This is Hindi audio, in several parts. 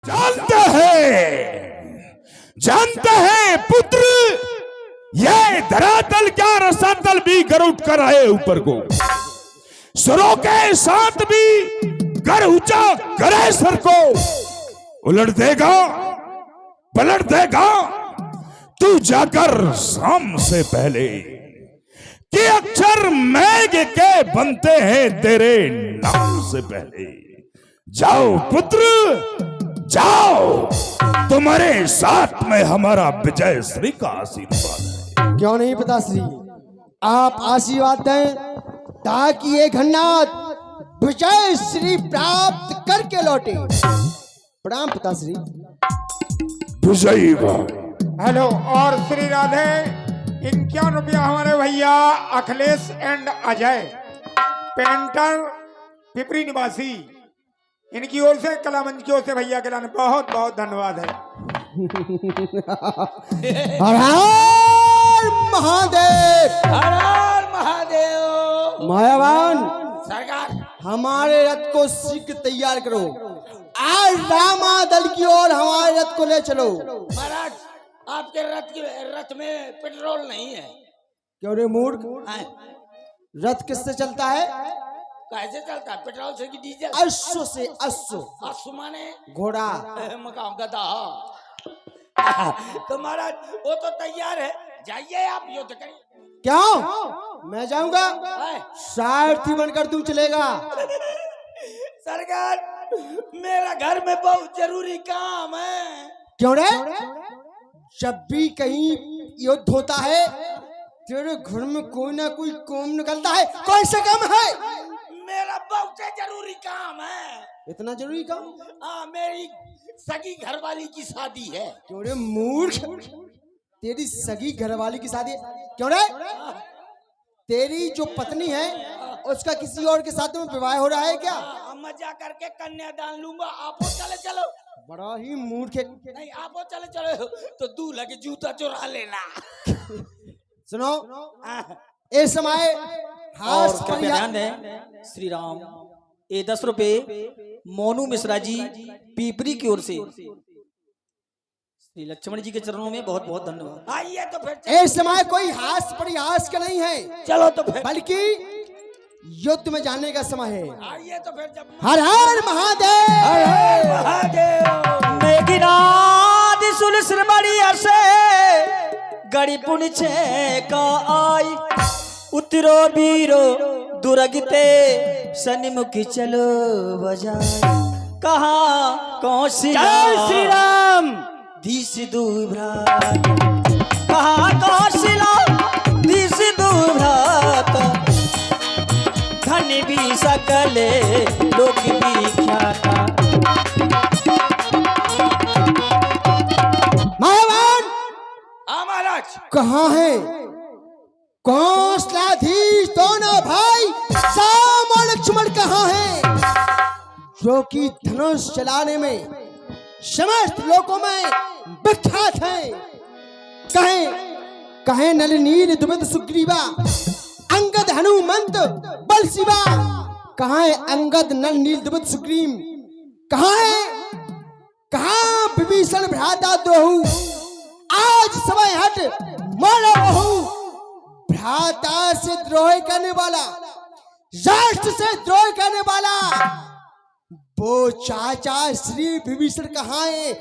जानते हैं पुत्र, ये धरातल क्या रसातल भी गर उठ कर आए ऊपर को, सुरों के साथ भी गर ऊंचा करे सर को, उलट देगा पलट देगा तू जाकर शाम से पहले, कि अक्षर मेघ के बनते हैं तेरे नाम से पहले। जाओ पुत्र जाओ, तुम्हारे साथ में हमारा विजय श्री का आशीर्वाद है। क्यों नहीं पता श्री, आप आशीर्वाद दें ताकि ये घन्नाथ विजय श्री प्राप्त करके लौटे। प्रणाम पिता श्री। विजयी भाई। हेलो। और श्री राधे 51 रुपया हमारे भैया अखिलेश एंड अजय पेंटर पिपरी निवासी, इनकी ओर से कलामंच की ओर से भैया के लाने बहुत बहुत धन्यवाद है। हर हर महादेव, हर हर महादेव। मायावान सरकार हमारे रथ को शीघ्र तैयार करो, आज रामा दल की ओर हमारे रथ को ले चलो। महाराज आपके रथ में पेट्रोल नहीं है। क्यों रे मूर्ख, आए, रथ किससे चलता है? कैसे चलता है? पेट्रोल से कि डीजल? अश्व से। अश्व अश्व माने घोड़ा। मकाम गधा। तो महाराज वो तो तैयार है, जाइए आप युद्ध करिए। क्यों मैं जाऊंगा? सारथी बनकर तू चलेगा। सरकार मेरा घर में बहुत जरूरी काम है। क्यों रे? जब भी कहीं युद्ध होता है तेरे घर में कोई ना कोई काम निकलता है। कौन सा काम है? मेरा बहुत जरूरी काम है। इतना जरूरी काम? हाँ, मेरी सगी घरवाली की शादी है। क्यों रे मूर्ख, तेरी सगी घरवाली की शादी है? क्यों रे? तेरी जो पत्नी है उसका किसी और के साथ में विवाह हो रहा है क्या? मजा करके कन्यादान लूंगा। आप चले चलो। बड़ा ही मूर्ख है। नहीं आप चले चलो तो दूल्हा के जूता चुरा लेना। सुनो, इस समय और कृपया ध्यान दें श्री राम, ये 10 रुपए मोनू मिश्रा जी पीपरी की ओर से श्री लक्ष्मण जी के चरणों में बहुत बहुत धन्यवाद। आइए तो फिर इस समय कोई हास परिहास का नहीं है, चलो तो फिर, बल्कि युद्ध में जाने का समय है। आइए तो फिर। जब हर हर महादेव, हर हर महादेव। मेघनाद सुन श्रमणिया से गड़ी पुनिछे का आई, उतरो बीरो दुर्गते सन्मुखी चलो बजाय, कहा कौशिला श्री राम धीस दुभ्रात, कहा कौशिला धीस दुभ्रात, धन भी सकले लोक विख्याता। महावान हाँ महाराज। कहाँ है? कौशलाधीश दोनों भाई राम और लक्ष्मण कहाँ हैं? जो कि धनुष चलाने में समस्त लोकों में विख्यात हैं। कहे नल नील दुमित सुग्रीवा, अंगद हनुमंत बल शिवा। कहाँ है अंगद नल नील दुमित सुग्रीव? कहाँ है? कहाँ विभीषण भ्राता दोहू? आज समय हट मारो बहू। भ्राता से द्रोह करने वाला, राष्ट्र से द्रोह करने वाला वो चाचा श्री विभीषण कहाँ है?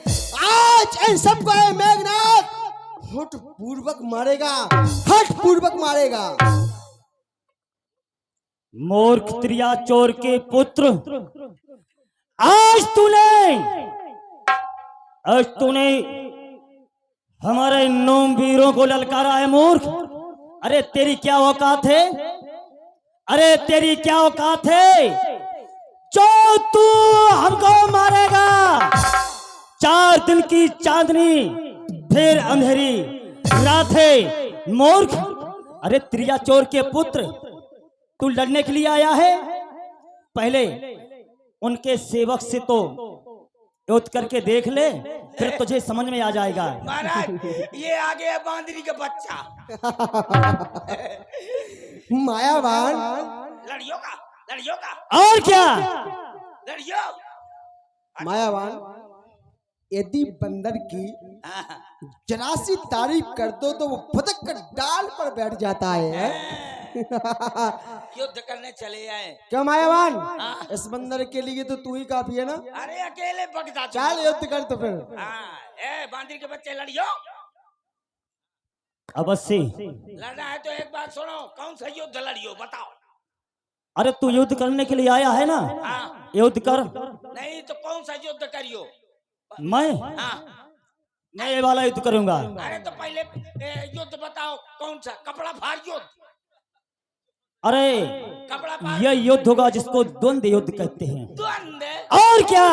आज इन सबको मेघनाथ हठ पूर्वक मारेगा, हठ पूर्वक मारेगा। मूर्ख त्रिया चोर के पुत्र, आज तूने हमारे 9 वीरों को ललकारा है। मूर्ख, अरे तेरी क्या औकात है? अरे तेरी क्या औकात है जो तू हमको मारेगा? 4 दिन की चांदनी फिर अंधेरी रात है। मूर्ख, अरे त्रिया चोर के पुत्र, तू लड़ने के लिए आया है? पहले उनके सेवक से तो युद्ध करके देख ले, फिर तुझे समझ में आ जाएगा। महाराज ये आ गया बांदरी का बच्चा। मायावान लड़ियों का और क्या? लड़ियों। मायावान यदि बंदर की हाँ, जरा सी तारीफ कर दो तो वो फटक कर डाल पर बैठ जाता है। युद्ध करने चले आए। क्यों मायावान, हाँ। इस बंदर के लिए तो तू ही काफी है ना। अरे अकेले बगदा चल युद्ध कर तो फिर। हाँ, ए बांदर के बच्चे लड़ियो। अवश्य। लड़ना है तो एक बात सुनो, कौन सा युद्ध लड़ियो बताओ। अरे तू युद्ध करने के लिए आया है ना, हाँ, युद्ध कर। नहीं तो कौन सा युद्ध करियो। मैं हाँ, ये वाला युद्ध करूंगा। अरे तो पहले युद्ध बताओ कौन सा। कपड़ा फाड़ युद्ध। अरे कपड़ा फाड़ ये युद्ध होगा जिसको द्वंद्व युद्ध कहते हैं। द्वंद्व। और क्या,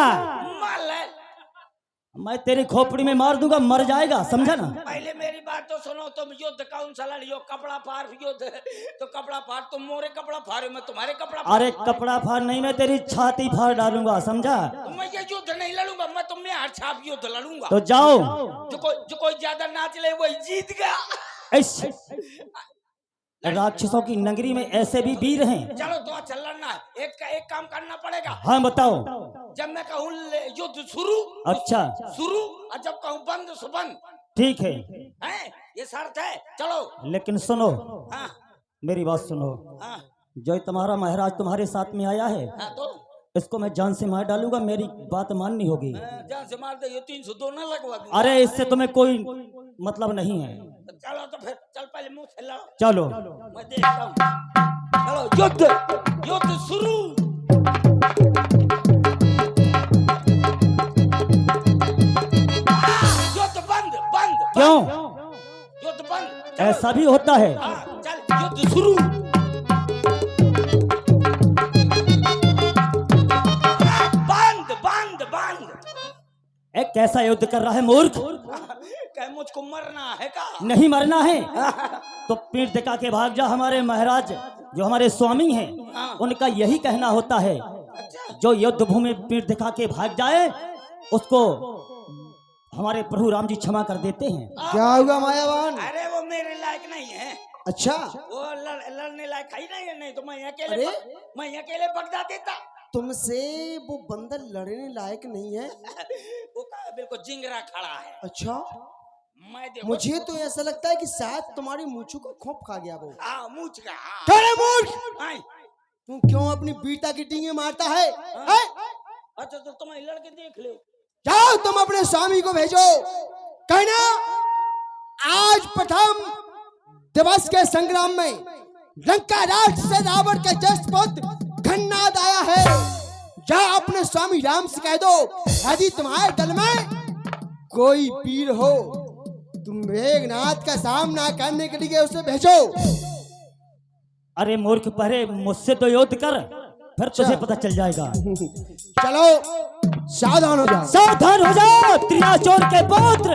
मार ले। मैं तेरी खोपड़ी में मार दूंगा, मर जाएगा, समझा ना। पहले मेरी बात तो सुनो, तुम युद्ध कौन सा लड़ियो। कपड़ा फाड़ युद्ध तो कपड़ा फाड़, तुम मोरे कपड़ा फाड़ो, मैं तुम्हारे कपड़ा फाड़। अरे कपड़ा फाड़ नहीं, मैं तेरी छाती फाड़ डालूंगा, समझा। तो मैं ये युद्ध नहीं लड़ूंगा, मैं तुम्हें हर छाप युद्ध लड़ूंगा। तो जाओ। जो कोई ज्यादा नाच ले वही जीत गया। ऐसे राक्षसों की नगरी में ऐसे भी वीर हैं। चलो तो अच्छा लड़ना है। एक काम करना पड़ेगा। हाँ बताओ। जब मैं कहूँ युद्ध शुरू, अच्छा शुरू, और जब कहूँ बंद सो बंद। ठीक है, हैं, ये शर्त है। चलो। लेकिन सुनो, हाँ, मेरी बात सुनो। हाँ, जो तुम्हारा महाराज तुम्हारे साथ में आया है, हाँ, तो इसको मैं जान से मार डालूंगा, मेरी बात माननी होगी। जान से मार दे, ये 302 ना लगवा दूंगा। अरे इससे तुम्हें कोई मतलब नहीं है। चलो तो फिर चल, पहले मुंह से लड़ो, चलो। मैं देखता हूँ। चलो युद्ध शुरू। युद्ध बंद बंद। क्यों युद्ध बंद। चलो। ऐसा भी होता है? हाँ, चल युद्ध शुरू। बंद बंद बंद। एक कैसा युद्ध कर रहा है मूर्ख? क्या मुझको मरना है का? नहीं मरना है तो पीठ दिखा के भाग जा। हमारे महाराज जो हमारे स्वामी हैं, उनका यही कहना होता है, जो युद्ध भूमि में पीठ दिखा के भाग जाए उसको हमारे प्रभु राम जी क्षमा कर देते हैं। क्या हुआ मायावान? अरे वो मेरे लायक नहीं है। अच्छा, वो लड़ने लायक है ही नहीं है। नहीं तो मैं अरे? अकेले बगदा देता। तुमसे वो बंदर लड़ने लायक नहीं है? वो बिल्कुल जिंगरा खड़ा है। अच्छा, मैं देखो। मुझे तो ऐसा लगता है कि शायद तुम्हारी मूछों को खोप खा गया वो। हाँ, मूछ का। हाँ। अरे मूर्ख, हाँ। तू क्यों अपनी बीटा की टींगे मारता है? अच्छा तो तुम लड़के देख लो। जाओ तुम अपने स्वामी को भेजो, कहना आज प्रथम दिवस के संग्राम में लंका राज से रावण का ज्येष्ठ पुत्र घन्नाद आया है। जा अपने स्वामी राम से कह दो, यदि तुम्हारे दल में कोई वीर हो, तुम मेघनाथ का सामना करने के लिए उसे भेजो। अरे मूर्ख, पहले मुझसे तो युद्ध कर, फिर तुझे पता चल जाएगा। चलो सावधान हो जाओ। सावधान हो जाओ त्रिनाचोर के पुत्र।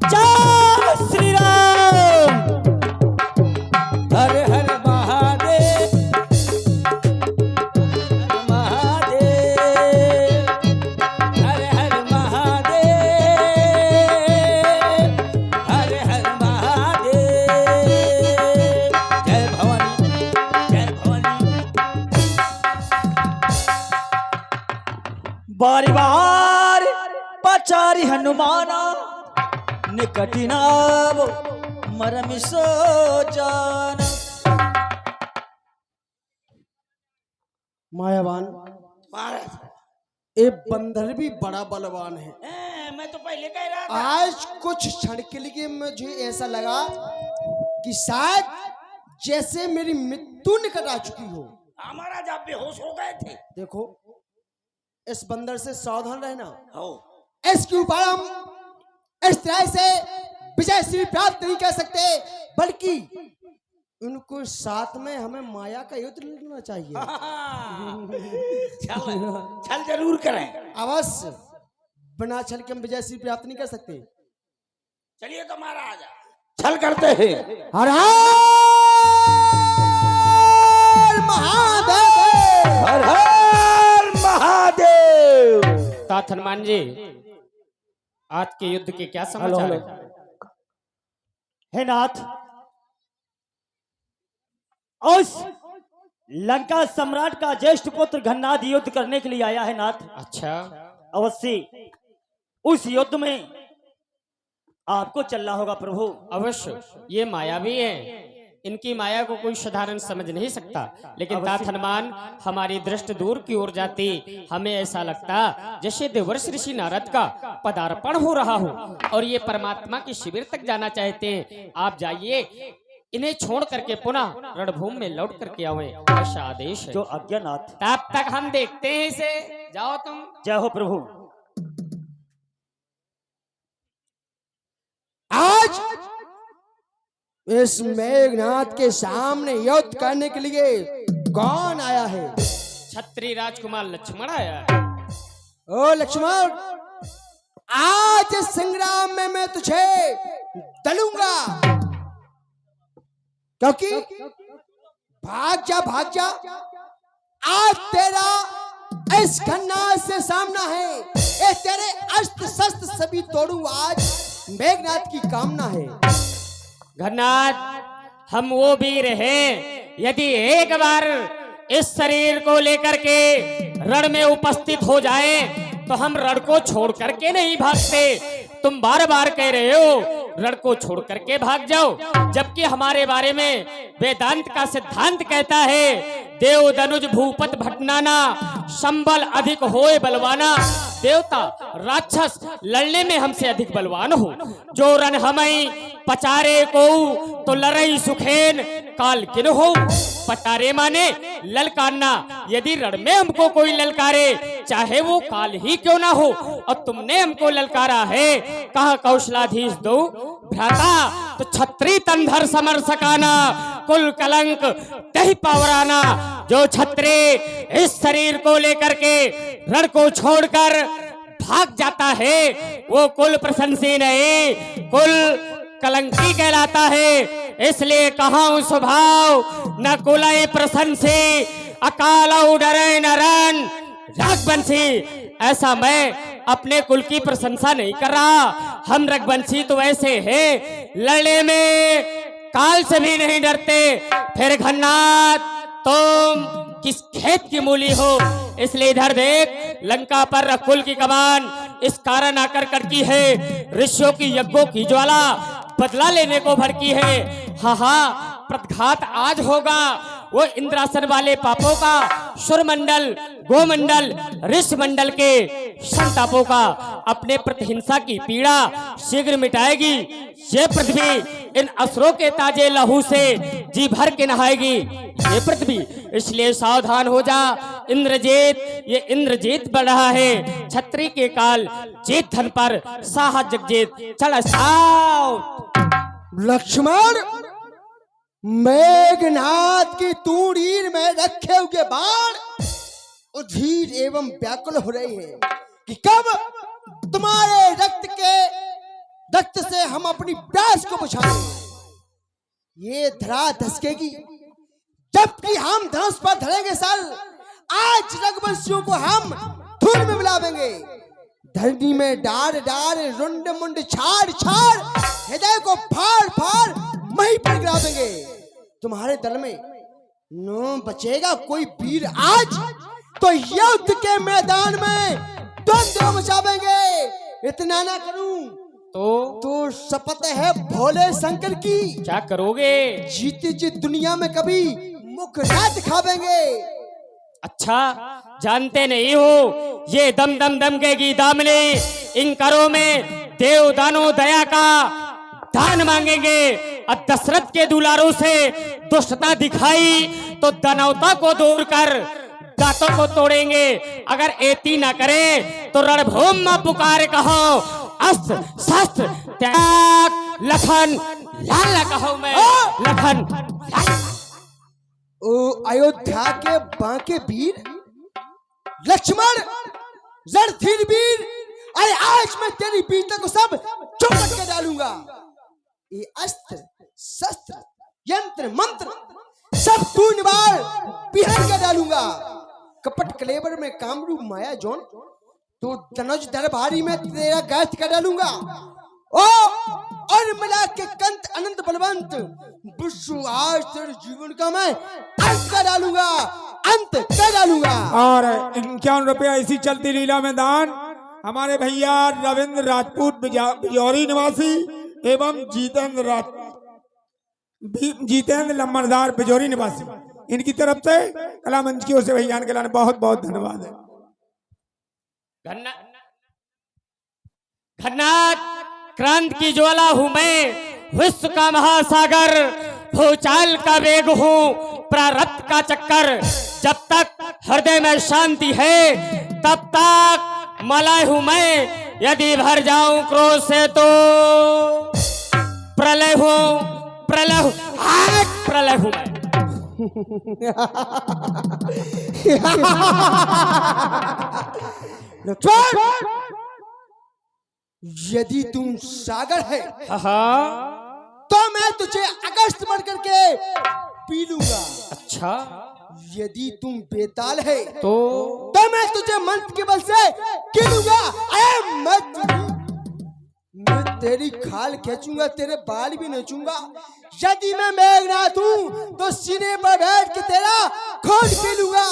जय श्री राम। हर हर महादेव, महादेव, हर हर महादेव, हर हर महादेव। जय भवानी, जय भवानी। बारी बार पचारी हनुमाना निकटी नाव मरमि सो जान। मायावान, महाराज, ये बंदर भी बड़ा बलवान है। मैं तो पहले कह रहा था। आज कुछ क्षण के लिए मुझे ऐसा लगा कि शायद जैसे मेरी मृत्यु निकट आ चुकी हो। हमारा जब बेहोश हो गए थे। देखो, इस बंदर से सावधान रहना। हो। इसके ऊपर हम इस तरह से विजय श्री प्राप्त नहीं कर सकते, बल्कि उनको साथ में हमें माया का युद्ध लड़ना चाहिए। छल जरूर करें। अवश्य, बिना छल के हम विजय श्री प्राप्त नहीं कर सकते। चलिए तो महाराज छल करते हैं। हर हर महादेव, हर हर महादेव। तात हनुमान जी, आज के युद्ध के क्या समाचार है? हे नाथ, उस लंका सम्राट का ज्येष्ठ पुत्र घन्नाद युद्ध करने के लिए आया है नाथ। अच्छा, अवश्य उस युद्ध में आपको चलना होगा प्रभु। अवश्य, ये मायावी है, इनकी माया को कोई साधारण समझ नहीं सकता। लेकिन तात हनुमान, हमारी दृष्टि दूर की ओर जाती हमें ऐसा लगता जैसे देवर्षि ऋषि नारद का पदार्पण हो रहा हो और ये परमात्मा के शिविर तक जाना चाहते हैं। आप जाइए, इन्हें छोड़ करके पुनः रणभूमि में लौट करके आवे, ऐसा आदेश है। जो अज्ञानाथ, तब तक हम देखते हैं इसे। जाओ तुम। जय हो प्रभु। आज इस मेघनाथ के सामने युद्ध करने के लिए कौन आया है? छत्री राजकुमार लक्ष्मण आया है। ओ लक्ष्मण, आज इस संग्राम में मैं तुझे दलूंगा, क्योंकि भाग जा, आज तेरा इस खन्नास से सामना है। ये तेरे अस्त्र शस्त्र सभी तोड़ू, आज मेघनाथ की कामना है। घरनाथ, हम वो वीर हैं, यदि एक बार इस शरीर को लेकर के रण में उपस्थित हो जाए तो हम रण को छोड़ करके नहीं भागते। तुम बार बार कह रहे हो रण को छोड़ करके भाग जाओ, जबकि हमारे बारे में वेदांत का सिद्धांत कहता है देव दनुज भूपत भटनाना, संबल अधिक होए बलवाना। देवता राक्षस लड़ने में हमसे अधिक बलवान हो। जो रण हमें पचारे को तो लड़ई सुखेन काल किन हो। पटारे माने ललकारना, यदि रण में हमको कोई ललकारे चाहे वो काल ही क्यों ना हो, और तुमने हमको ललकारा है, कहा कौशलाधीश दो भ्राता तो छत्री तंधर समर सकाना, कुल कलंक तही पावराना। जो छत्री इस शरीर को लेकर के रण को छोड़कर भाग जाता है वो कुल प्रशंसी नहीं, कुल कलंकी कहलाता है। इसलिए कहाऊं स्वभाव न कुलय प्रशंसी, अकाल डरे नरन रघुवंशी। ऐसा मैं अपने कुल की प्रशंसा नहीं कर रहा, हम रघुवंशी तो ऐसे हैं लड़ने में काल से भी नहीं डरते। फिर घन्नाथ तुम किस खेत की मूली हो, इसलिए इधर देख लंका पर रकुल की कमान इस कारण आकर करकी है, ऋषियों की यज्ञों की ज्वाला बदला लेने को भड़की है। हाँ, प्रतघात आज होगा वो इंद्रासन वाले पापों का, सुरमंडल गोमंडल ऋषि मंडल के संतापों का। अपने प्रतिहिंसा की पीड़ा शीघ्र मिटाएगी ये पृथ्वी, इन असुरों के ताजे लहू से जी भर के नहाएगी ये पृथ्वी। इसलिए सावधान हो जा इंद्रजीत, ये इंद्रजीत बढ़ रहा है। छत्री के काल जीत धन पर साह जगजीत, चल साव। लक्ष्मण, मेघनाथ की तूड़ीर में रखे हुए बाण उधीर एवं व्याकुल हो रहे हैं कि कब तुम्हारे रक्त से हम अपनी प्यास को बुझाएं। ये धरा धसकेगी जबकि हम धनुष पर धरेंगे सर। आज रघुवंशियों को हम धूल में मिलावेंगे, धरनी में डार डार रुंड मुंड छाड़ छाड़ हृदय को फाड़ फाड़ वहीं पर गिरावेंगे। तुम्हारे दल में न बचेगा कोई वीर आज, तो युद्ध के मैदान में द्वंद्व मचावेंगे। इतना ना करूं तो शपथ है भोले शंकर की, क्या करोगे? जीती जी दुनिया में कभी मुख ना दिखावेंगे। अच्छा, जानते नहीं हो ये दम दम दम के दामने इन करों में देव दानो दया का दान मांगेंगे। और दशरथ के दुलारों से दुष्टता दिखाई तो दानवता को दूर कर दांतों को तोड़ेंगे। अगर एती ना करे तो रणभूमि में पुकार कहो, अस्त्र शस्त्र त्याग लखन लाल कहो मैं लखन लाल। ओ अयोध्या के बांके वीर लक्ष्मण रणधीर वीर, अरे आज मैं तेरी वीरता को सब चौपट के डालूंगा। ये अस्त्र शस्त्र यंत्र मंत्र सब तू निवार बिहार के डालूंगा। कपट कलेवर में कामरू माया जोन तो धनुष दरबारी में तेरा गाथ कर डालूंगा। ओ और मिला के कंत अनंत बलवंत विश्व आज तेरे जीवन का मैं अंत कर डालूंगा, अंत कर डालूंगा। और 51 रुपया इसी चलती लीला में दान हमारे भैया रविंद्र राजपूत बिजौरी निवासी एवं जीतेंद्र लम्बरदार बिजौरी निवासी, इनकी तरफ से कला मंच की ओर से भैया के लाने बहुत बहुत धन्यवाद है। घन्नाथ क्रांत की ज्वाला हूँ मैं, विश्व का महासागर, भूचाल का वेग हूँ, प्रारब्ध का चक्कर। जब तक हृदय में शांति है तब तक मलय हूँ मैं, यदि भर जाऊं क्रोध से तो प्रलय हूँ, प्रलय हूँ, प्रलय हूँ मैं। यदि तुम सागर है हाँ तो मैं तुझे अगस्त बढ़ करके पी लूंगा। अच्छा, यदि तुम बेताल है तो मैं तुझे मंत्र के बल से गिनूंगा। अरे मैं तेरी खाल खींचूंगा, तेरे बाल भी नोचूंगा। यदि मैं मेघनाथ हूँ तो सीने पर बैठ के तेरा खून पी लूंगा,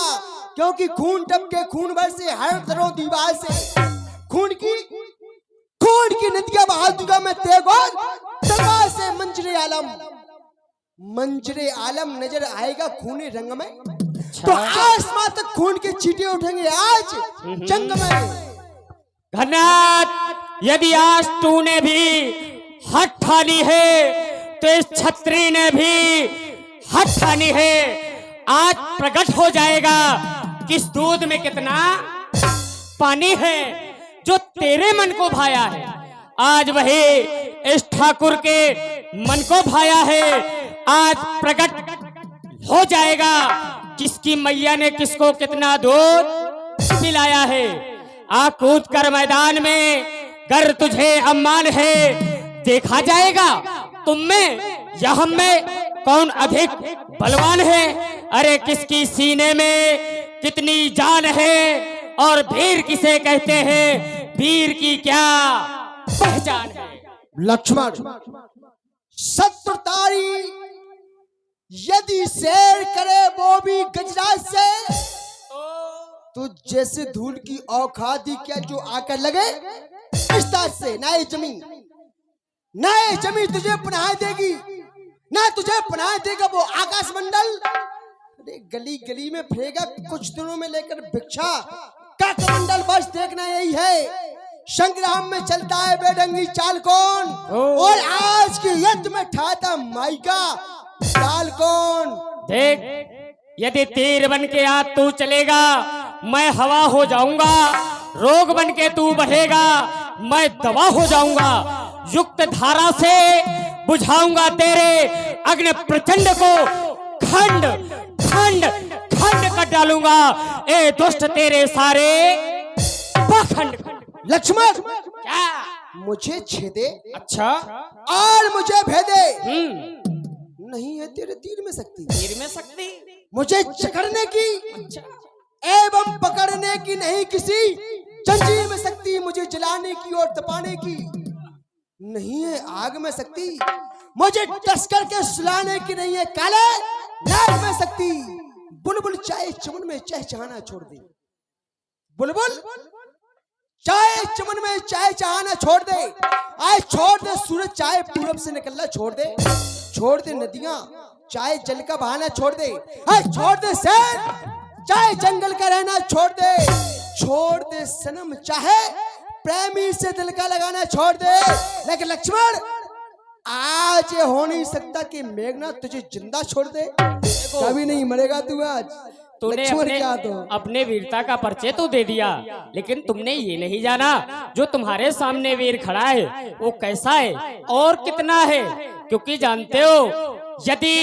क्योंकि खून टपके खून भर से हर तरह दीवार से खून की नदियां बहा दूंगा मैं तेरे को तलवार से। मंजरे आलम नजर आएगा खूनी रंग में, तो आसमां तक खून के छींटे उठेंगे आज जंग में। घन्नाथ, यदि आज तूने भी हट ठानी है तो इस छत्री ने भी हट ठानी है। आज प्रकट हो जाएगा किस दूध में कितना पानी है। जो तेरे मन को भाया है आज वही इस ठाकुर के मन को भाया है। आज प्रकट हो जाएगा किसकी मैया ने किसको कितना दूध पिलाया है। आ कूद कर मैदान में, कर तुझे अम्मान है, देखा जाएगा तुम में या हम में कौन अधिक बलवान है। अरे किसकी सीने में कितनी जान है, और वीर किसे कहते हैं, वीर की क्या पहचान है। लक्ष्मण, शत्रुतारी यदि शेर करे वो भी गजराज से, तो जैसे धूल की औखादी क्या जो आकर लगे इस्ताद से। नए जमीन तुझे पनाह देगी, ना तुझे पनाह देगा वो आकाश मंडल। अरे गली गली में फिरेगा कुछ दिनों में लेकर भिक्षा का कमंडल। बस देखना यही है, संग्राम में चलता है बेढंगी चाल कौन, और आज के युद्ध में ठाता माई का चाल कौन। देख, यदि तीर बन के आज तू चलेगा मैं हवा हो जाऊंगा, रोग बन के तू बहेगा मैं दवा हो जाऊंगा। युक्त धारा से बुझाऊंगा तेरे अग्नि प्रचंड को, खंड खंड खंड कर डालूंगा ए दुष्ट तेरे सारे पाखंड। लक्ष्मण, क्या मुझे छेदे अच्छा और मुझे भेदे नहीं है तेरे तीर में शक्ति। तीर में शक्ति मुझे चकरने की एवं पकड़ने की नहीं किसी जंजीर में शक्ति। मुझे जलाने की और तपाने की नहीं है आग में शक्ति। मुझे टस्कर के सुलाने की नहीं है काले नाग में शक्ति। बुलबुल चाहे चमन में चहचहाना छोड़ दे, बुलबुल चाहे चमन में चाहे चहाना छोड़ दे। आए छोड़ दे सूरज चाहे पूरब से निकलना छोड़ दे, छोड़ दे नदियां चाहे जल का बहाना छोड़ दे। आए छोड़ दे शेर चाहे जंगल का रहना छोड़ दे, छोड़ दे सनम चाहे प्रेमी से दिल का लगाना छोड़ दे। लेकिन लक्ष्मण, आज ये हो नहीं सकता कि मेघनाथ तुझे जिंदा छोड़ दे। कभी नहीं मरेगा तू आज। तूने अपने वीरता का परिचय तो दे दिया, लेकिन तुमने ये नहीं जाना जो तुम्हारे सामने वीर खड़ा है वो कैसा है और कितना है। क्योंकि जानते हो, यदि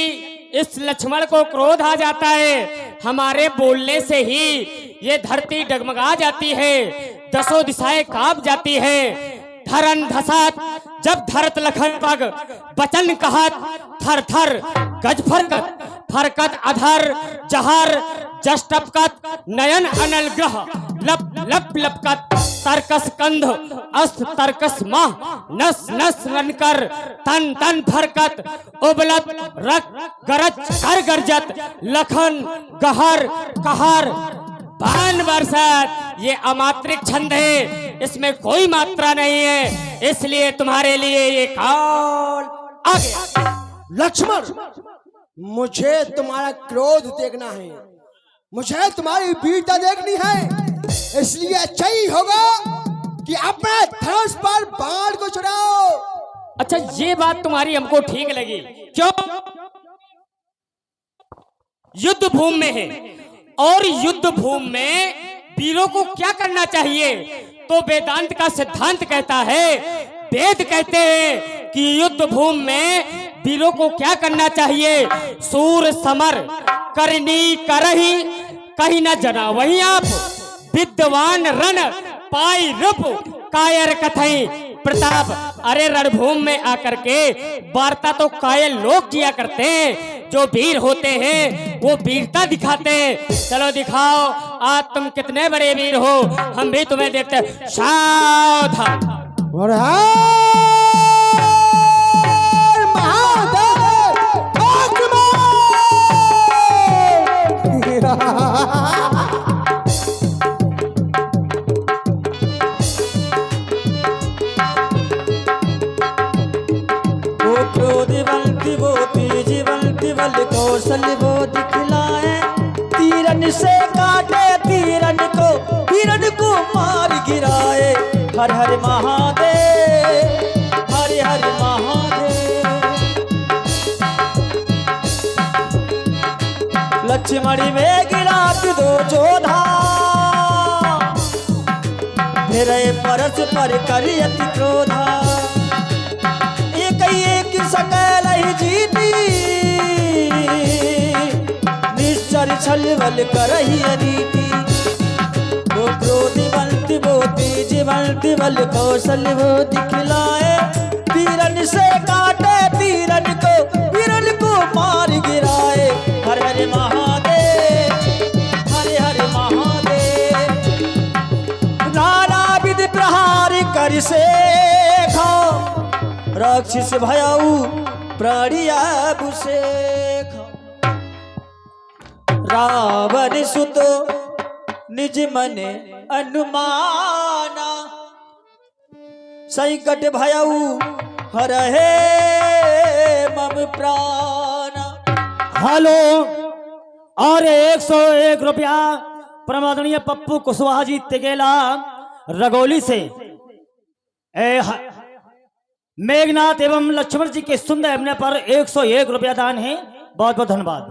इस लक्ष्मण को क्रोध आ जाता है, हमारे बोलने से ही ये धरती डगमगा जाती है, दसों दिशाएं कांप जाती है। धरन धसत जब धरत लखन पग, बचन कहत थर थर गज फरकत, फरकत अधर जहर जस टपकत, नयन अनल ग्रह लप लप लपकत, तरकस कंध अस्त तरकस माह, नस नस रनकर तन तन फरकत, उबलत रक गरज कर गरजत, लखन गहर कहर भान बरसात ये अमात्रिक छंद है, इसमें कोई मात्रा नहीं है, इसलिए तुम्हारे लिए ये काल आ गया। लक्ष्मण, मुझे तुम्हारा क्रोध देखना है, मुझे तुम्हारी वीरता देखनी है, इसलिए अच्छा ही होगा कि अपने धनुष पर बाण को चढ़ाओ। अच्छा, ये बात तुम्हारी हमको ठीक लगी। क्यों? युद्ध भूमि में है और युद्ध भूमि में वीरों को क्या करना चाहिए? तो वेदांत का सिद्धांत कहता है, वेद कहते हैं कि युद्ध भूमि में वीरों को क्या करना चाहिए? सूर समर करनी करही कहीं न जना वही आप, विद्वान रण पाई रूप कायर कथई प्रताप। अरे रणभूमि में आकर के वार्ता तो कायल लोग किया करते हैं, जो वीर होते हैं वो वीरता दिखाते हैं। चलो दिखाओ आज तुम कितने बड़े वीर हो, हम भी तुम्हें देखते हैं। सावधान। और महादेव कौशल वो दिखलाए, तीरन से काटे तीरन को मार गिराए। हर हर महादेव, हर हर महादेव। लक्ष्मण में गिरात दो जोधा, फिर परस पर करियति क्रोधा। एक सकल ही जीती, निश्चर छलवल करही रीति। वो क्रोधिवंत वो तेजवंत बल कौशल वो दिखलाए, तीरन से काटे तीरन को मार गिराए। हर हर महादेव, हर हर महादेव। नाना विधि प्रहार कर से राक्षस भयाऊ प्राणिया बुसेख। रावण सुत निज मन अनुमाना, संकट भयाऊ हरहे मम प्राणा। हेलो, और 101 रुपया प्रमादनीय पप्पू कुशवाहा जी तिगेला रगोली से मेघनाथ एवं लक्ष्मण जी के सुंदर अभिनय पर 101 रुपया दान है। बहुत बहुत धन्यवाद।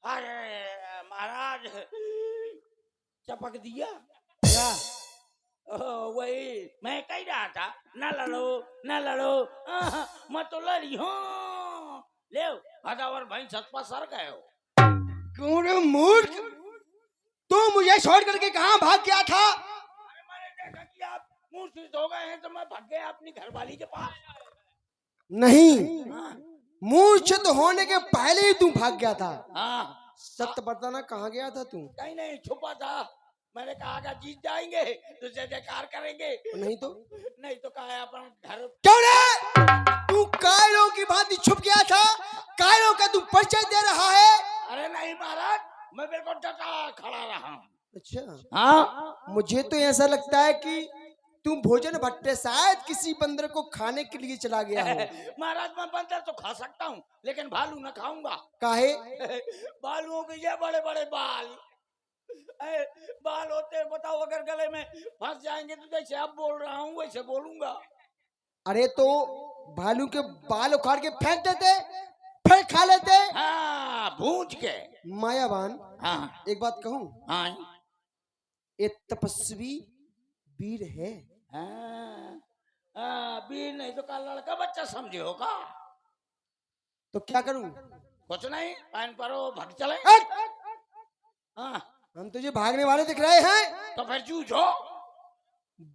अरे महाराज, चपक दिया क्या? वही मैं कह रहा था, न लड़ो मैं तो लड़ी हूँ। ले हदावर भाई सतपा सर गए हो। कौन मूर्ख, तू मुझे छोड़ करके कहाँ भाग गया था? अरे मैंने देखा कि आप मूर्छित हो गए हैं तो मैं भाग गया अपनी घरवाली के पास। नहीं, मूर्छित होने के पहले ही तू भाग गया था। हाँ, सत्य बताना, कहाँ गया था तू? कहीं नहीं, छुपा था। मैंने कहा अगर जीत जाएंगे तो जय जयकार करेंगे, नहीं तो कहा अपन घर। क्यों रे? तू कायरों की भांति छुप गया था, कायरों का तू परिचय दे रहा है। अरे नहीं महाराज, मैं बिल्कुल डटा खड़ा रहा हूँ। अच्छा, हाँ, मुझे तो ऐसा लगता है कि तू भोजन भट्टे शायद किसी बंदर को खाने के लिए चला गया हो। महाराज मैं बंदर तो खा सकता हूँ, लेकिन भालू न खाऊंगा। काहे? भालुओं के ये बड़े बड़े बाल होते हैं, बताओ अगर गले में फंस जाएंगे तो जैसे अब बोल रहा हूँ वैसे बोलूंगा। अरे तो भालू के बाल उखाड़ के फेंक देते, फिर खा लेते। हाँ, भूंज के। मायावान, हाँ, एक बात कहूं? हाँ, एक तपस्वी वीर है। वीर नहीं तो का लड़का बच्चा समझे होगा। तो क्या करूं? कुछ नहीं, पैन परो भाग चले। हाँ, हम तुझे भागने वाले दिख रहे हैं? तो फिर जूझो।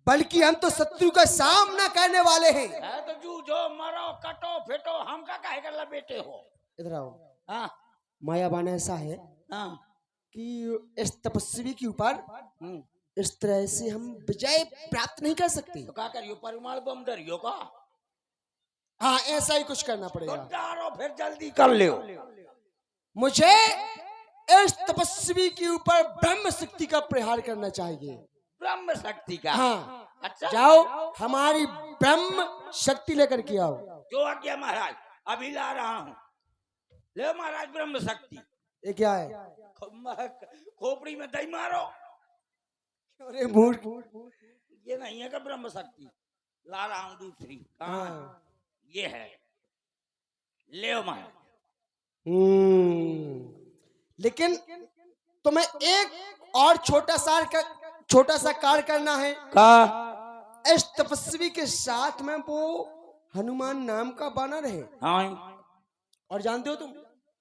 बल्कि हम तो शत्रु का सामना करने वाले हैं। तो जूझो, मरो, कटो फेटो, हम का काहे कर लपेटे हो। इधर आओ। हाँ, मायावान ऐसा है, हाँ, कि इस तपस्वी के ऊपर इस तरह से हम विजय प्राप्त नहीं कर सकते। तो क्या करियो, परमाणु बम डरियो का? हाँ, ऐसा ही कुछ करना तो पड़ेगा। डारो फिर जल्दी कर लियो। मुझे इस तपस्वी के ऊपर ब्रह्म शक्ति का प्रहार करना चाहिए। ब्रह्म शक्ति का? हाँ, अच्छा, जाओ हमारी ब्रह्म शक्ति लेकर के आओ। जो आज्ञा महाराज, अभी ला रहा हूँ। ले महाराज ब्रह्म शक्ति। ये क्या है? खोपड़ी में दही मारो। अरे मूर्ख, ये नहीं है का ब्रह्म शक्ति? ला रहा हूँ दूसरी। कहाँ है? ये है, ले महाराज। लेकिन तुम्हें एक और छोटा सा कार्य करना है। का? इस तपस्वी के साथ में वो हनुमान नाम का बानर है। हाँ, और जानते हो तुम,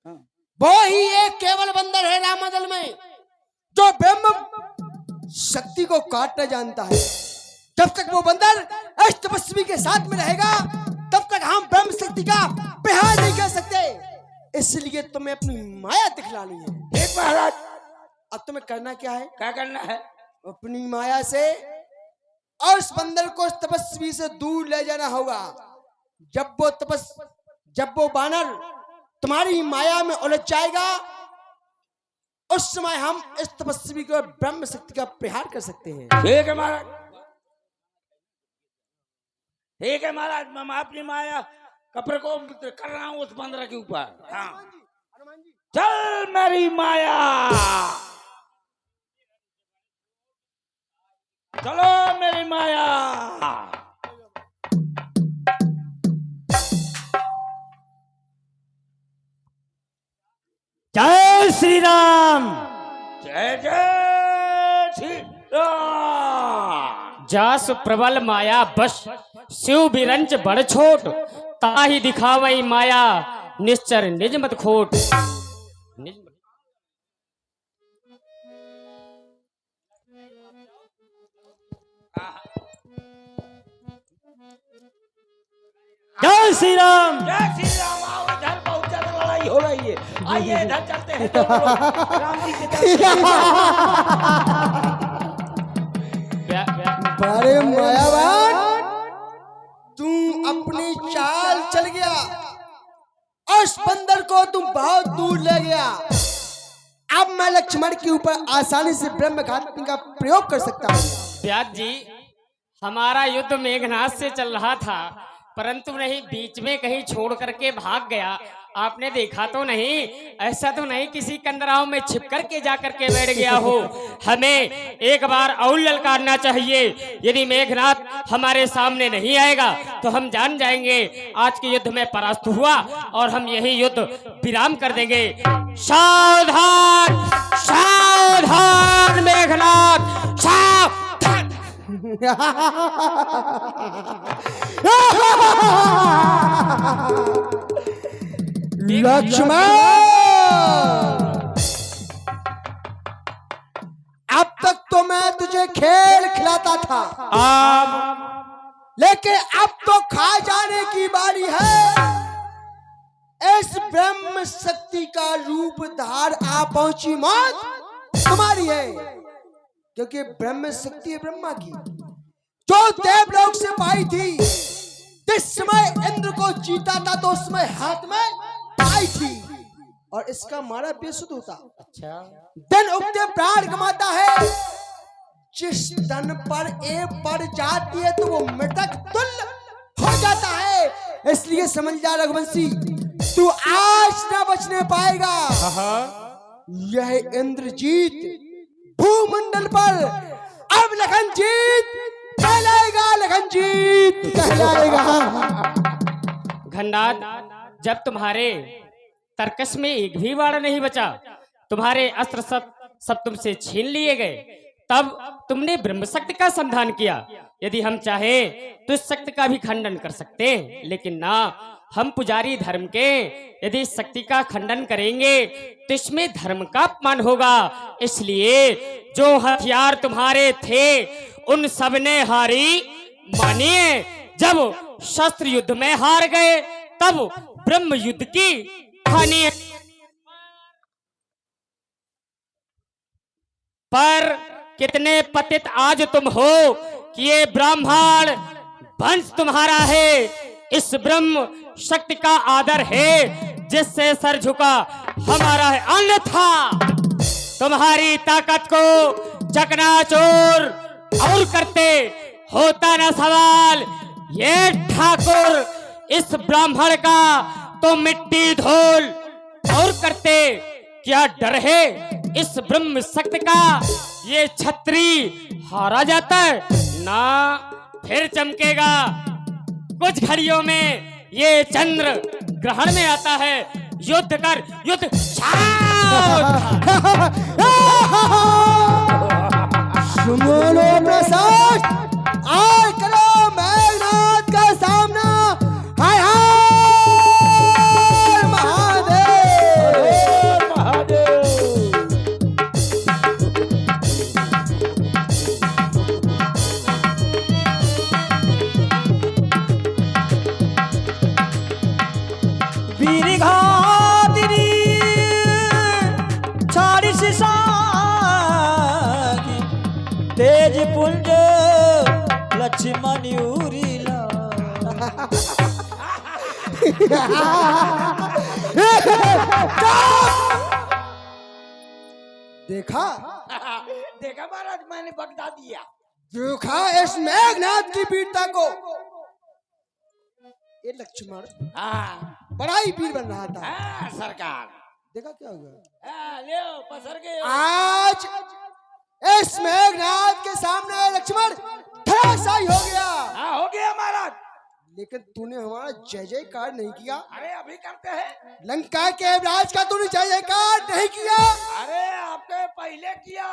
हाँ। वो ही एक केवल बंदर है रामदल में जो ब्रह्म शक्ति को काटना जानता है। जब तक वो बंदर इस तपस्वी के साथ में रहेगा तब तक हम ब्रह्म शक्ति का प्रहार नहीं कर सकते। इसलिए तुम्हें अपनी माया दिखलानी है। एक महाराज, अब तुम्हें करना क्या है? क्या करना है? अपनी माया से और उस बंदर को इस तपस्वी से दूर ले जाना होगा। जब वो बानर तुम्हारी माया में उलझ जाएगा उस समय हम इस तपस्वी को ब्रह्म शक्ति का प्रहार कर सकते हैं। ठीक है महाराज, ठीक है महाराज। मैं अपनी माया का प्रकोप कर रहा हूँ उस बंदर के ऊपर। हाँ, चल मेरी माया, चलो मेरी माया। जय श्री राम। जय जय श्री राम। जास प्रबल माया बस, शिव बिरंच बड़ छोट, ताही दिखावई माया निश्चर निज मत खोट। जय श्री राम। जय श्री राम। आओ इधर, बहुत ज्यादा लड़ाई हो रही है। आइए इधर चलते हैं दोनों लोग। राम जी के दर्शन। बड़े मायावान, तू अपनी चाल चल गया, उस बंदर को तुम बहुत दूर ले गया। अब मैं लक्ष्मण के ऊपर आसानी से ब्रह्म घातनी का प्रयोग कर सकता हूँ। व्यास जी, हमारा युद्ध मेघनाथ से चल रहा था, परंतु नहीं बीच में कहीं छोड़ करके भाग गया। आपने देखा तो नहीं? ऐसा तो नहीं किसी कंदराव में छिप करके जा करके बैठ गया हो। हमें एक बार और ललकारना चाहिए। यदि मेघनाथ हमारे सामने नहीं आएगा तो हम जान जाएंगे आज के युद्ध में परास्त हुआ और हम यही युद्ध विराम कर देंगे। सावधान, सावधान मेघनाथ, सावधान। लक्ष्मण, अब तक तो मैं तुझे खेल खिलाता था, लेकिन अब तो खा जाने की बारी है। इस ब्रह्म शक्ति का रूप धार आ पहुंची मौत तुम्हारी है, क्योंकि ब्रह्म शक्ति है ब्रह्मा की, जो देवलोक से पाई थी। जिस समय इंद्र को जीता था तो उस समय हाथ में आई थी और इसका मारा बेसुध होता। अच्छा, धन उगते प्राण कमाता है। जिस धन पर ए पड़ जाती है तो वो मृतक तुल्य हो जाता है। इसलिए समझ जा रघुवंशी, तू आज न बचने पाएगा। यह इंद्रजीत भूमंडल पर अब लखनजीत कहलाएगा, लखनजीत कहलाएगा। घननाथ, जब तुम्हारे तर्कस में एक भी वाड़ा नहीं बचा, तुम्हारे अस्त्र सब तुमसे छीन लिए गए, तब तुमने ब्रह्म शक्ति का संधान किया। यदि हम चाहे तो इस शक्ति का भी खंडन कर सकते हैं, लेकिन ना, हम पुजारी धर्म के यदि शक्ति का खंडन करेंगे तो इसमें धर्म का अपमान होगा। इसलिए जो हथियार तुम्हारे थे उन सब ने हारी मानिए। जब शस्त्र युद्ध में हार गए तब ब्रह्म युद्ध की हानि है। पर कितने पतित आज तुम हो कि ये ब्राह्मण वंश तुम्हारा है। इस ब्रह्म शक्ति का आदर है जिससे सर झुका हमारा है, अन्यथा तुम्हारी ताकत को चकनाचूर और करते। होता ना सवाल ये ठाकुर इस ब्राह्मण का तो मिट्टी धूल और करते। क्या डर है इस ब्रह्म शक्ति का, ये छत्री हारा जाता है ना, फिर चमकेगा। कुछ घड़ियों में ये चंद्र ग्रहण में आता है। युद्ध कर, युद्ध सुनो लो प्रसाद, आज करो मेघनाथ का सामना। हाय हाय महादेव। वीर घातिनी चालीस सागी तेज पुंज लक्ष्मण उरीला। देखा देखा महाराज, मैंने बगदा दिया। देखा इस मेघनाथ की वीरता को। ये लक्ष्मण हाँ बड़ा ही वीर बन रहा था। हाँ सरकार, देखा क्या हुआ हाँ, ले पसर के। आज इस मेघनाथ के सामने लक्ष्मण धराशायी हो गया। हाँ हो गया महाराज। लेकिन तूने हमारा जय जयकार नहीं किया। अरे अभी करते हैं। लंका के राज का तूने जय जयकार नहीं किया। अरे आपके पहले किया।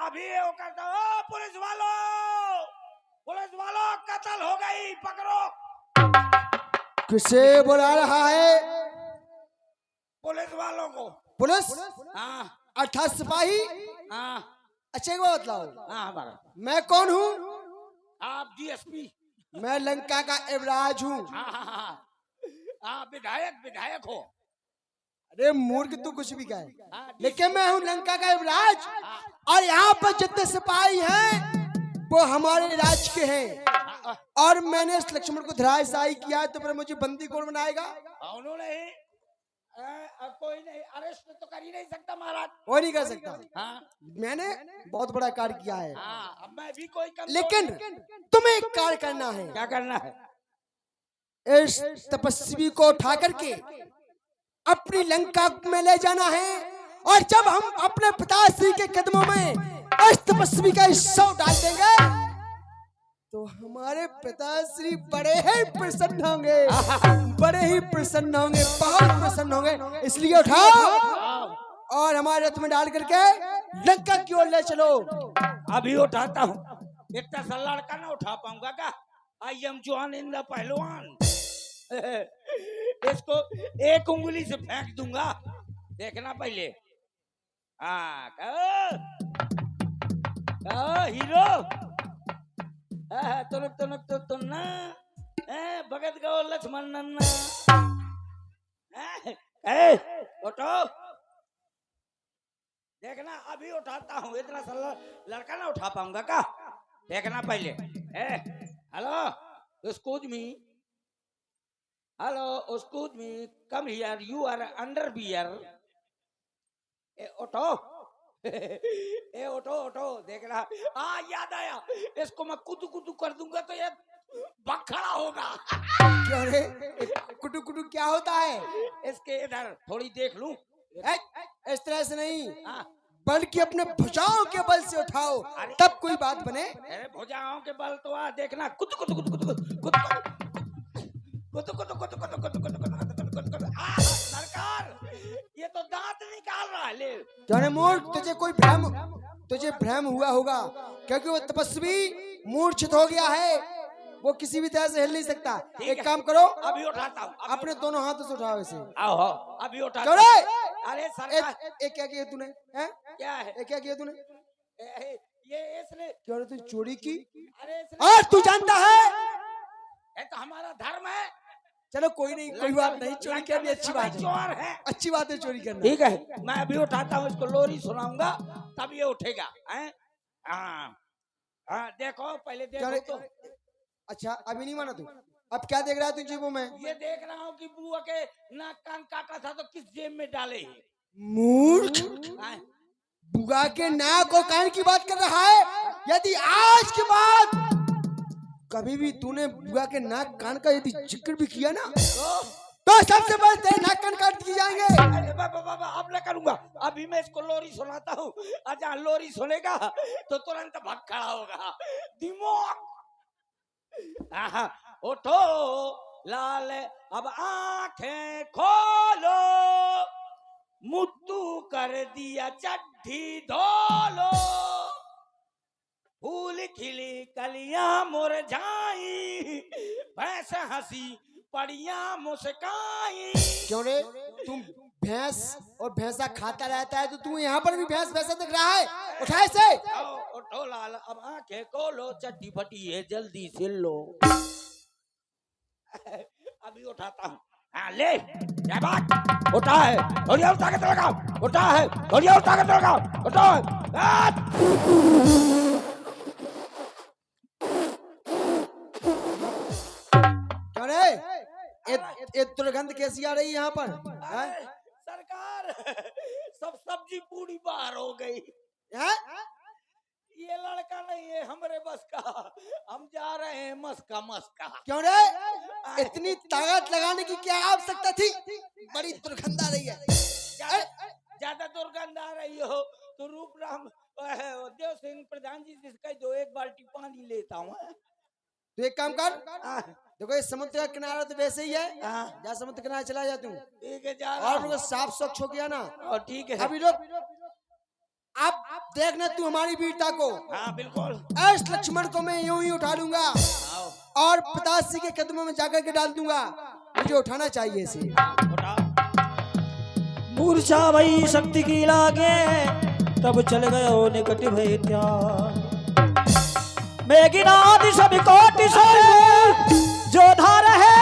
अभी वो करता हो। पुलिस वालों कत्ल हो गई, पकड़ो। किसे बुला रहा है? पुलिस वालों को। पुलिस? हाँ 18 सिपाही। हाँ अच्छा एक बात बताओ, हाँ हमारा। मैं कौन हूँ? आप डीएसपी। मैं लंका का युवराज हूँ। हाँ हाँ हाँ, आप विधायक हो। अरे मूर्ख तू कुछ भी कहे, हाँ, लेकिन मैं हूँ लंका का युवराज। और यहाँ पर जितने सिपाही हैं वो हमारे राज के हैं। और मैंने इस लक्ष्मण को धराशायी किया, तो फिर मुझे बंदी कौन बनाएगा? उन्होंने ही कोई नहीं, अरेस्ट तो कर ही नहीं सकता महाराज। वो नहीं कर सकता। हाँ मैंने बहुत बड़ा कार्य किया है। हाँ, अब मैं भी कोई कम लेकिन तुम्हें एक कार्य करना है। क्या करना है? इस तपस्वी को उठा करके अपनी लंका में ले जाना है। और जब हम अपने पिताश्री के कदमों में इस तपस्वी का शव डाल देंगे तो हमारे पिताश्री बड़े ही प्रसन्न होंगे, बड़े ही प्रसन्न होंगे, बहुत प्रसन्न होंगे। इसलिए उठाओ और हमारे रथ में डाल करके लंका की ओर ले चलो। अभी उठाता हूँ। इतना सा लड़का ना उठा पाऊंगा क्या? I am John in the पहलवान। इसको एक उंगली से फेंक दूंगा, देखना पहले। हाँ कहो हीरो। तुम ना भगत गो लक्ष्मण नन्ना। उठो, देखना अभी उठाता हूँ। इतना सा लड़का ना उठा पाऊंगा क्या? देखना पहले। Hello excuse me, hello excuse me, come here, you are under beer. उठो। उठो उठो, देखना। याद आया, इसको मैं कुतु कुतु कर दूंगा तो ये बखड़ा होगा। क्यों रे? कुटु कुटु क्या होता है? इसके इधर थोड़ी देख लूं। इस तरह से नहीं, हाँ। बल्कि अपने भुजाओं के बल से उठाओ, तब कोई बात बने। अरे भुजाओं के बल तो देखना। कुतु कुतु कुतु कुतु कुतु कुतु कुतु कुतु कुतु कुतु कुतु कुतु। सरकार, ये तो दांत निकाल रहा है। ले जाने मूर्ख, तुझे भ्रम हुआ होगा, क्योंकि वो तपस्वी मूर्छित हो गया है। वो किसी भी तरह से हिल नहीं सकता। एक काम करो, अभी उठाता हूँ। अपने दोनों हाथों से उठाओ इसे। आओ अभी उठाता चलो रे। हूँ। अरे सरकार, एक क्या किया तूने? हैं? क्या है? एक क्या किया तूने? ये इसने, क्यों रे तू चोरी की? अरे इसने, और तू जानता है ये तो हमारा धर्म है। चलो कोई नहीं, कोई बात नहीं, चोरी करनी अच्छी बात है, चोर है। अच्छी बात है चोरी करना। ठीक है, मैं अभी उठाता हूँ इसको, लोरी सुनाऊंगा तब ये उठेगा। हैं? हाँ हाँ, देखो पहले देखो चलो, तो। अच्छा अभी नहीं माना तू, अब क्या देख रहा है तू जेबों में? ये देख रहा हूँ कि बुआ के नाक कान काटा था तो किस जेब में डाले। मूर्ख, हैं? बुआ के नाक और कान की बात कर रहा है। यदि आज के बाद कभी भी तूने बुआ के नाक कान का यदि जिक्र भी किया ना, तो सबसे पहले तेरे नाक कान काट दिए जाएंगे। अरे बाबा बाबा, अब मैं करूंगा। अभी मैं इसको लोरी सुनाता हूँ, अच्छा लोरी सुनेगा तो तुरंत भाग खड़ा होगा। दिमाग आहा, उठो लाल, अब आंखें खोलो, मुद्दू कर दिया चड्ढी धोलो, फूल खिली कलियां मुरझाई, भैंस हंसी पड़ियां मुस्काई। क्यों रे, तुम भैंस और भैंसा खाता रहता है तो तू यहाँ पर भी भैंस भैंसा दिख रहा है? उठाए से। आओ, उठो लाल, अब आंखें खोलो, चड्डी फटी है जल्दी से लो। अभी उठाता हूँ। हाँ ले, क्या बात? उठा है, थोड़ी और ताकत लगाओ। उठा है, थोड़ी और ताकत लगाओ। उठा है। क्यों रे, ये दुर्गंध कैसी आ रही है यहाँ पर? हैं? सरकार, सब सब्जी पूरी बाहर हो गई। हैं? ये लड़का नहीं है हमारे बस का, हम जा रहे हैं मस्का मस्का। क्यों रे, इतनी ताकत लगाने की क्या आवश्यकता थी? बड़ी दुर्गंध आ रही है। ज्यादा दुर्गंध आ रही हो तो रूप राम देव सिंह प्रधान जी जिसका दो एक बाल्टी पानी लेता हूँ। तो एक काम कर, देखो ये समुद्र का किनारा तो वैसे ही है, जा समुद्र किनारे चला जा तू, ठीक है, जा और बिल्कुल साफ स्वच्छ हो गया ना। और ठीक है, अभी लोग अब देखना तू हमारी वीरता को। हाँ बिल्कुल। ऐस लक्ष्मण को मैं यूं ही उठा लूंगा और पिताश्री के कदमों में जाकर के डाल दूंगा। मुझे उठाना चाहिए इसे। उठा। मूर्छा भई शक्ति की लागे, तब चल गयो निकट भय त्याग। मेघनाद सब कोटि से जो धार है,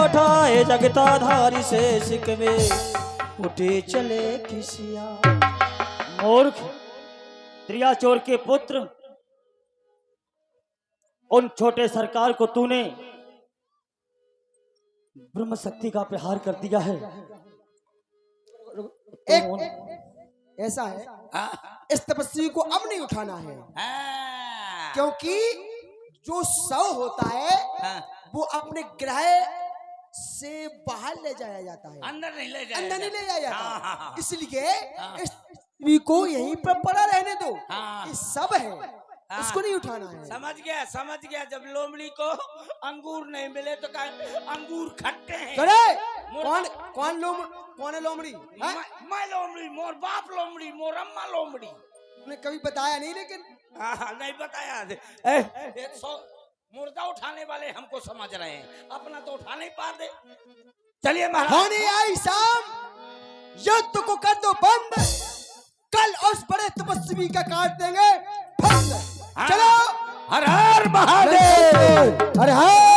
उठाए जगता धारी से सिक में उठे चले खिसिया। मूर्ख, त्रियाचोर के पुत्र, उन छोटे सरकार को तूने ब्रह्म शक्ति का प्रहार कर दिया है। एक ऐसा है, इस तपस्वी को अब नहीं उठाना है, क्योंकि जो शव होता है वो अपने ग्रह से बाहर ले जाया जाता है, अंदर नहीं ले जाया, अंदर नहीं ले जाया जाता। हाँ। इसलिए इस तपस्वी को यहीं पर पड़ा रहने दो। हाँ। ये सब है, इसको नहीं उठाना है। समझ गया, समझ गया। जब लोमड़ी को अंगूर नहीं मिले तो कहा अंगूर खट्टे हैं। करे कौन है लोमड़ी? हैं? मैं लोमड़ी, मोर बाप लोमड़ी, मोर अम्मा लोमड़ी। तुमने कभी बताया नहीं, लेकिन नहीं बताया। 100 मुर्दा उठाने वाले हमको समझ रहे हैं, अपना तो उठा नहीं पा दे। चलिए महाराज, होने आई शाम, युद्ध को कर दो बंद, कल उस बड़े तपस्वी का काट देंगे भस्म। चलो, हर हर महादेव। अरे हाँ।